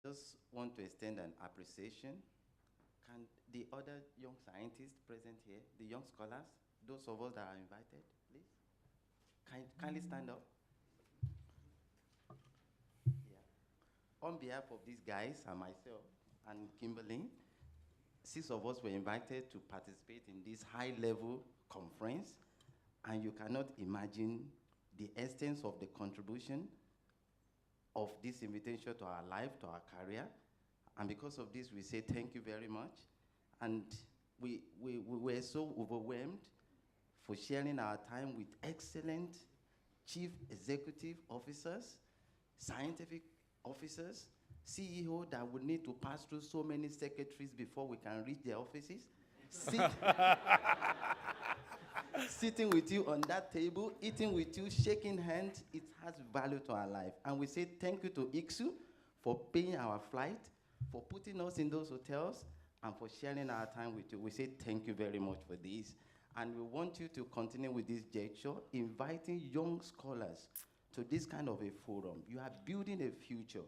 Just want to extend an appreciation. Can the other young scientists present here, the young scholars, those of us that are invited, please, kindly stand up. Yeah. On behalf of these guys and myself and Kimberly, 6 of us were invited to participate in this high-level conference, and you cannot imagine the extent of the contribution of this invitation to our life, to our career. And because of this, we say thank you very much. And we were so overwhelmed for sharing our time with excellent chief executive officers, scientific officers, CEO that would need to pass through so many secretaries before we can reach their offices. Sitting with you on that table, eating with you, shaking hands, it has value to our life. And we say thank you to ICSU for paying our flight, for putting us in those hotels, and for sharing our time with you. We say thank you very much for this. And we want you to continue with this gesture, inviting young scholars to this kind of a forum. You are building a future,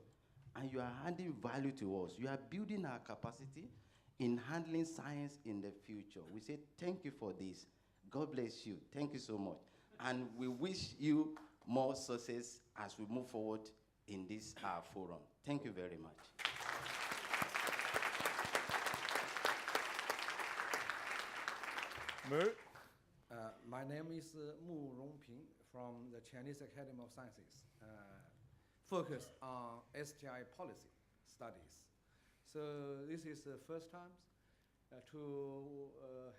and you are adding value to us. You are building our capacity in handling science in the future. We say thank you for this. God bless you. Thank you so much. And we wish you more success as we move forward in this forum. Thank you very much. My name is Mu Rongping from the Chinese Academy of Sciences, focused on STI policy studies. So this is the first time to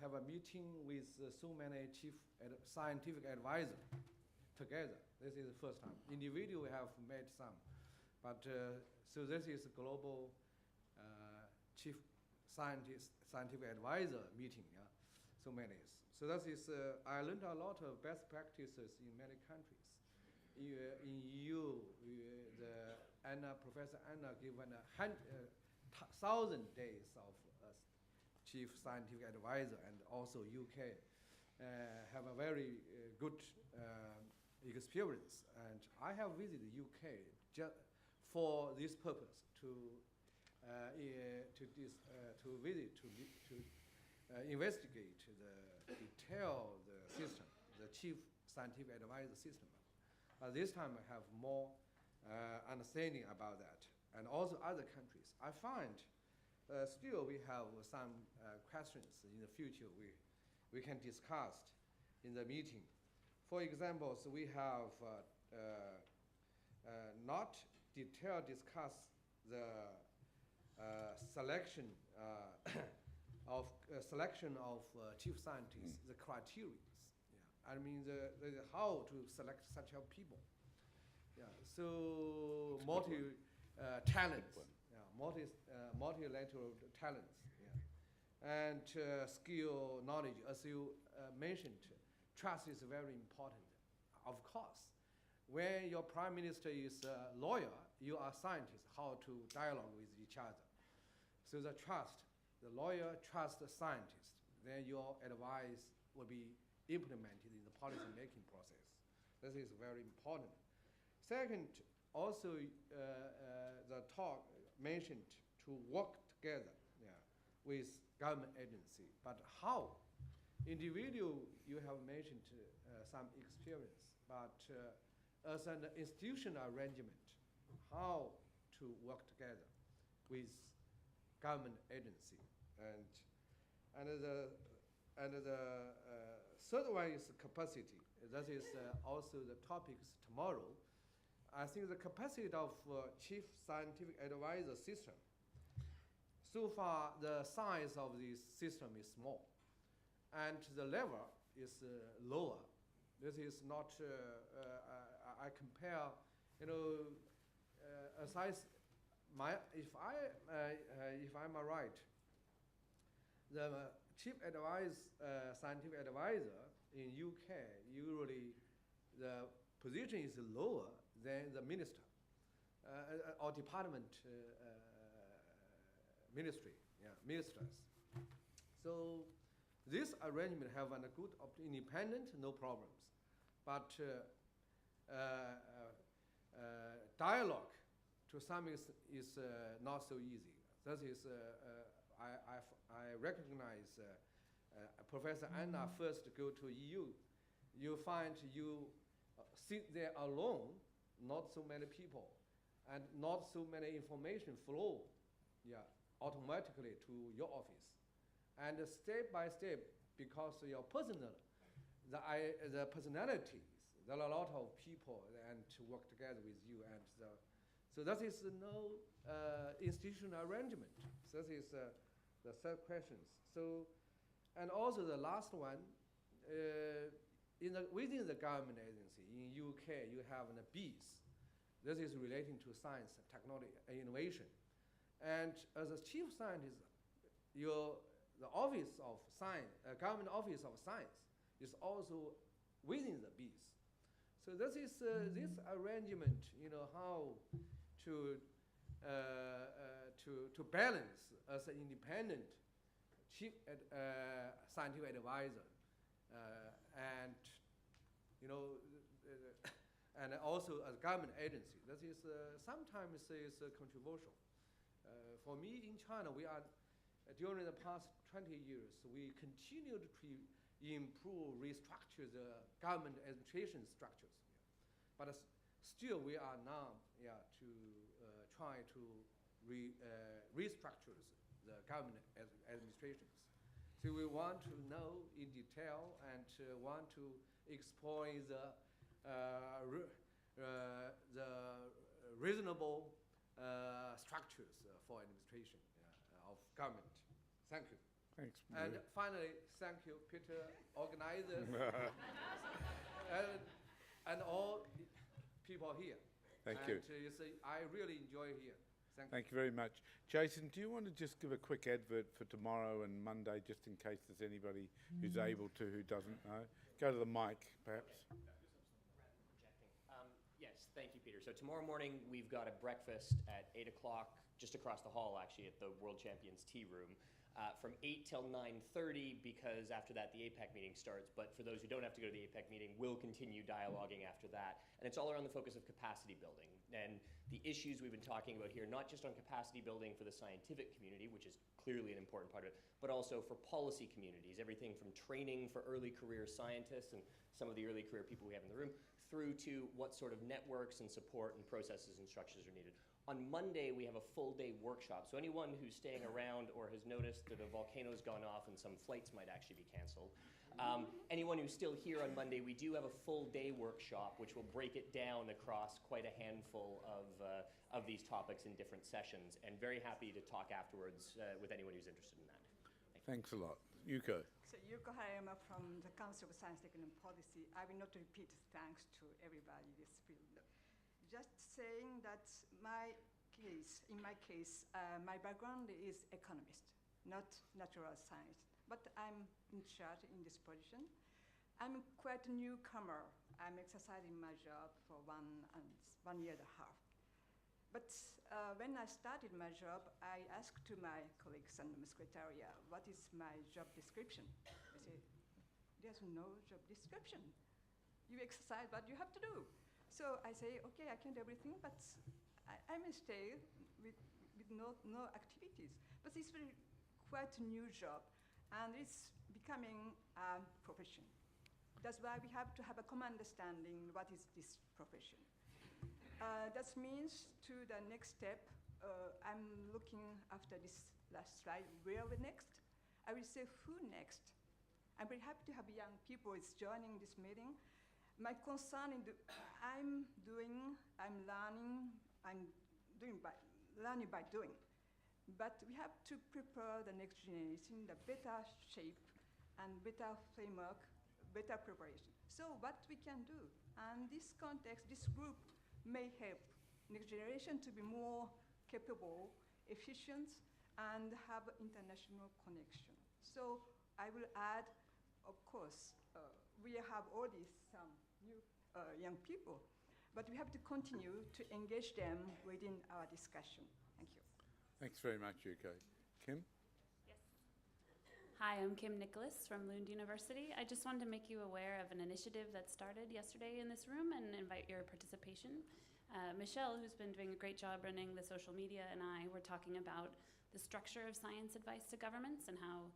have a meeting with so many chief scientific advisors together. This is the first time. Individually, we have met some, but so this is a global chief scientific advisor meeting. Yeah, so many. So that is I learned a lot of best practices in many countries. In EU, Professor Anna given 1,000 days of chief scientific advisor, and also UK have a very good experience. And I have visited UK just for this purpose to investigate the detail the system, the chief scientific advisor system. This time I have more understanding about that, and also other countries. I find still we have some questions in the future we can discuss in the meeting. For example, so we have not detailed discuss the selection of chief scientists, the criteria. Yeah. I mean the how to select such a people. Yeah. So talents. Multilateral talents, yeah. And skill, knowledge, as you mentioned, trust is very important. Of course, when your prime minister is a lawyer, you are scientists, how to dialogue with each other. So the trust, the lawyer trusts the scientist, then your advice will be implemented in the policy-making process. This is very important. Second, also the talk mentioned to work together, yeah, with government agency. But how? Individual, you have mentioned some experience, but as an institutional arrangement, how to work together with government agency. And the third one is capacity. That is also the topics tomorrow. I think the capacity of chief scientific advisor system, so far the size of this system is small, and the level is lower. This is not, I compare, as if I'm right, the chief scientific advisor in UK, usually the position is lower than the minister or department ministers. So this arrangement have a good independent, no problems. But dialogue to some is not so easy. That is, I recognize Professor Anna first go to EU. You find you sit there alone, not so many people, and not so many information flow, automatically to your office. And step by step, because your personal, the personalities, there are a lot of people and to work together with you, and so that is no institutional arrangement. That is the third questions. So, and also the last one, within the government agency in UK, you have the Bs. This is relating to science, technology, and innovation. And as a chief scientist, the office of science, government office of science, is also within the Bs. So this is this arrangement, how to balance as an independent chief scientific advisor, and and also as government agency. That is sometimes is controversial. For me in China, we are during the past 20 years, we continued to improve, restructure the government administration structures. But still, we are now to try to restructure the government administrations. So we want to know in detail and want to explore the reasonable structures for administration of government. Thank you. Thanks. And finally, thank you, Peter, organizers, and all people here. Thank you. You see, I really enjoy here. Thank you very much. Jason, do you want to just give a quick advert for tomorrow and Monday, just in case there's anybody who's able to who doesn't know? Go to the mic, perhaps. Yes, thank you, Peter. So tomorrow morning, we've got a breakfast at 8 o'clock, just across the hall, actually, at the World Champions Tea Room. From 8 till 9:30, because after that the APEC meeting starts. But for those who don't have to go to the APEC meeting, we'll continue dialoguing after that. And it's all around the focus of capacity building and the issues we've been talking about here, not just on capacity building for the scientific community, which is clearly an important part of it, but also for policy communities, everything from training for early career scientists and some of the early career people we have in the room, through to what sort of networks and support and processes and structures are needed. On Monday, we have a full day workshop. So anyone who's staying around or has noticed that a volcano's gone off and some flights might actually be canceled, anyone who's still here on Monday, we do have a full day workshop, which will break it down across quite a handful of these topics in different sessions, and very happy to talk afterwards with anyone who's interested in that. Thanks a lot. Yuko. So Yuko Hayama from the Council of Science, Technology and Policy. I will not repeat thanks to everybody in this field. Just saying that in my case, my background is economist, not natural science, but I'm in charge in this position. I'm quite a newcomer. I'm exercising my job for 1 year and a half. But when I started my job, I asked to my colleagues and the secretariat, what is my job description? They said, there's no job description. You exercise what you have to do. So I say, okay, I can do everything, but I may stay with no activities. But it's really quite a new job, and it's becoming a profession. That's why we have to have a common understanding what is this profession. That means to the next step, I'm looking after this last slide, where we next? I will say who next. I'm very happy to have young people is joining this meeting. My concern is I'm learning by doing. But we have to prepare the next generation, the better shape and better framework, better preparation. So what we can do, and this context, this group may help next generation to be more capable, efficient, and have international connection. So I will add, of course, we have already some new young people, but we have to continue to engage them within our discussion. Thank you. Thanks very much, Yuko. Kim? Yes. Hi, I'm Kim Nicholas from Lund University. I just wanted to make you aware of an initiative that started yesterday in this room and invite your participation. Michelle, who's been doing a great job running the social media, and I were talking about the structure of science advice to governments and how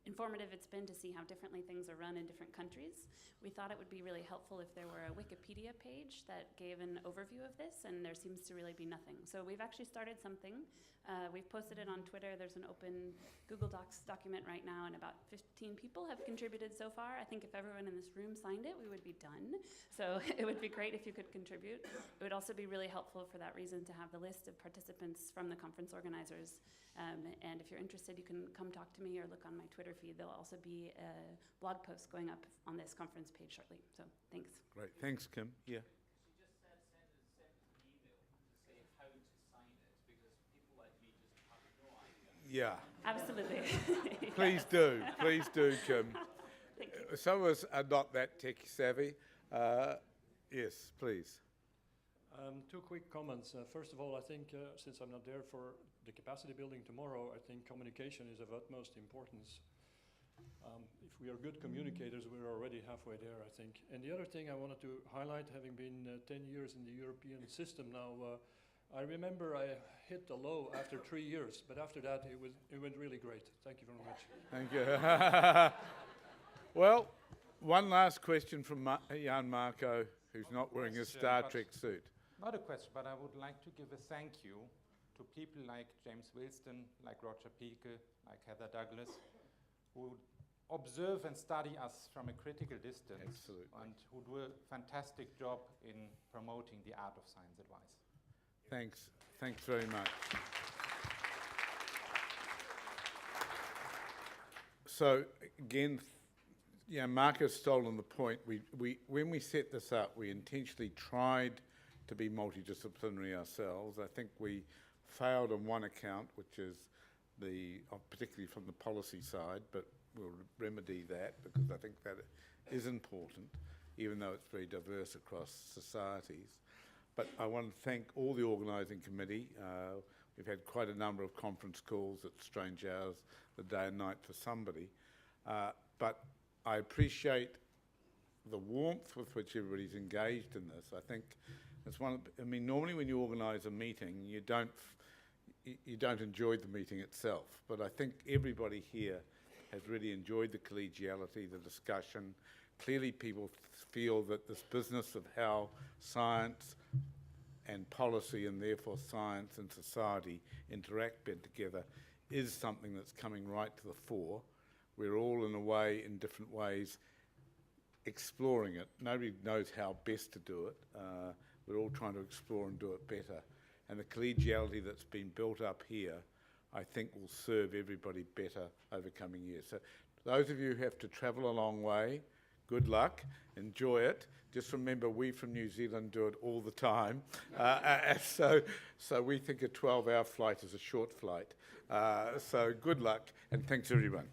informative it's been to see how differently things are run in different countries. We thought it would be really helpful if there were a Wikipedia page that gave an overview of this, and there seems to really be nothing. So we've actually started something. We've posted it on Twitter. There's an open Google Docs document right now, and about 15 people have contributed so far. I think if everyone in this room signed it, we would be done. So it would be great if you could contribute. It would also be really helpful for that reason to have the list of participants from the conference organizers. And if you're interested, you can come talk to me or look on my Twitter feed. There'll also be a blog post going up on this conference page shortly. So thanks. Great. Thanks, Kim. Yeah. She just said send an email to say how to sign it, because people like me just have no idea. Yeah. Absolutely. Please do. Please do, Kim. Thank you. Some of us are not that tech savvy. Yes, please. Two quick comments. First of all, I think since I'm not there for the capacity building tomorrow, I think communication is of utmost importance. If we are good communicators, we're already halfway there, I think. And the other thing I wanted to highlight, having been 10 years in the European system now, I remember I hit the low after 3 years, but after that it went really great. Thank you very much. Thank you. Well, one last question from Jan Marco, who's not wearing a Star Trek suit. Not a question, but I would like to give a thank you to people like James Wilston, like Roger Pieke, like Heather Douglas, who observe and study us from a critical distance. Absolutely. And who do a fantastic job in promoting the art of science advice. Thanks. Thanks very much. So again, yeah, Mark has stolen the point. When we set this up, we intentionally tried to be multidisciplinary ourselves. I think we failed on one account, which is particularly from the policy side, but we'll remedy that because I think that is important, even though it's very diverse across societies. But I want to thank all the organising committee. We've had quite a number of conference calls at strange hours, the day and night for somebody. But I appreciate the warmth with which everybody's engaged in this. I think it's normally when you organise a meeting, you don't enjoy the meeting itself. But I think everybody here has really enjoyed the collegiality, the discussion. Clearly people feel that this business of how science and policy, and therefore science and society, interact better together is something that's coming right to the fore. We're all, in a way, in different ways, exploring it. Nobody knows how best to do it. We're all trying to explore and do it better. And the collegiality that's been built up here, I think, will serve everybody better over coming years. So those of you who have to travel a long way, good luck, enjoy it. Just remember, we from New Zealand do it all the time. So we think a 12-hour flight is a short flight. So good luck, and thanks everyone.